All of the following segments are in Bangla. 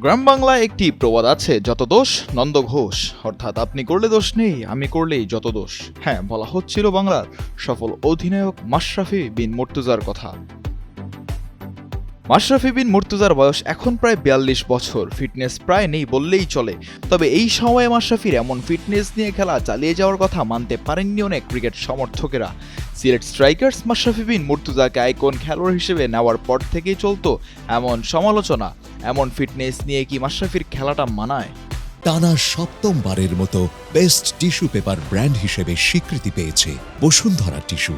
গ্রাম বাংলায় একটি প্রবাদ আছে, যত দোষ নন্দ ঘোষ, অর্থাৎ আপনি করলে দোষ নেই, আমি করলেই যত দোষ। হ্যাঁ, বলা হচ্ছিল বাংলার সফল অধিনায়ক মাশরাফি বিন মুর্তজার কথা। মাশরাফি বিন মুর্তজার বয়স এখন প্রায় ৪২ বছর, ফিটনেস প্রায় নেই বললেই চলে। তবে এই সময়ে মাশরাফির এমন ফিটনেস নিয়ে খেলা চালিয়ে যাওয়ার কথা মানতে পারেননি অনেক ক্রিকেট সমর্থকেরা। সিলেট স্ট্রাইকার্স মাশরাফি বিন মুর্তজাকে আইকন খেলোয়াড় হিসেবে নেওয়ার পর থেকেই চলতো এমন সমালোচনা, এমন ফিটনেস নিয়ে কি মাশরাফির খেলাটা মানায়? টানা সপ্তমবারের মতো বেস্ট টিস্যু পেপার ব্র্যান্ড হিসেবে স্বীকৃতি পেয়েছে বসুন্ধরা টিস্যু।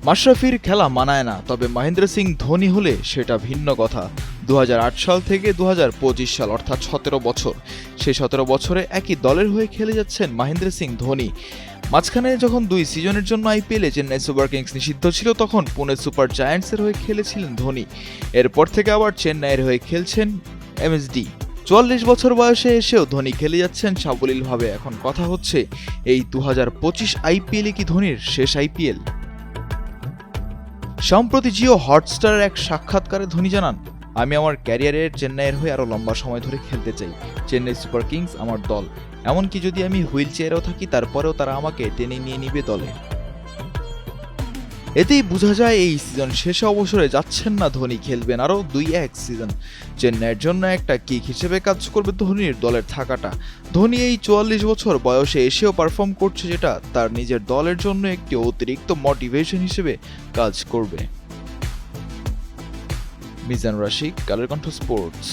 মাশরাফির খেলা মানায় না, তবে মহেন্দ্র সিং ধোনি হলে সেটা ভিন্ন কথা। ২০০৮ সাল থেকে ২০২৫ সাল অর্থাৎ ১৭ বছর, সেই ১৭ বছরে একই দলের হয়ে খেলে যাচ্ছেন মহেন্দ্র সিং ধোনি। মাঝখানে যখন ২ সিজনের জন্য আইপিএলে চেন্নাই সুপার কিংস নিষিদ্ধ ছিল, তখন পুনে সুপার জায়ান্টসের হয়ে খেলেছিলেন ধোনি। এরপর থেকে আবার চেন্নাইয়ের হয়ে খেলছেন এমএসডি। ৪৪ বছর বয়সে এসেও ধোনি খেলে যাচ্ছেন সাবলীলভাবে। এখন কথা হচ্ছে, এই ২০২৫ আইপিএলে কি ধোনির শেষ আইপিএল? সম্প্রতি জিও হটস্টারের এক সাক্ষাৎকারে ধোনি জানান, আমি আমার ক্যারিয়ারের চেন্নাইয়ের হয়ে আরও লম্বা সময় ধরে খেলতে চাই। চেন্নাই সুপার কিংস আমার দল, এমনকি যদি আমি হুইল চেয়ারেও থাকি তারপরেও তারা আমাকে টেনে নিয়ে নিবে দলে। এতেই বোঝা যায় এই সিজন শেষে অবসরে যাচ্ছেন না ধোনি, খেলবেন আরও ২-১ সিজন। চেন্নাইয়ের জন্য একটা কিক হিসেবে কাজ করবে ধোনির দলের থাকাটা। ধোনি এই ৪৪ বছর বয়সে এসেও পারফর্ম করছে, যেটা তার নিজের দলের জন্য একটি অতিরিক্ত মোটিভেশন হিসেবে কাজ করবে। মিজান রাশিক, কালের কণ্ঠ স্পোর্টস।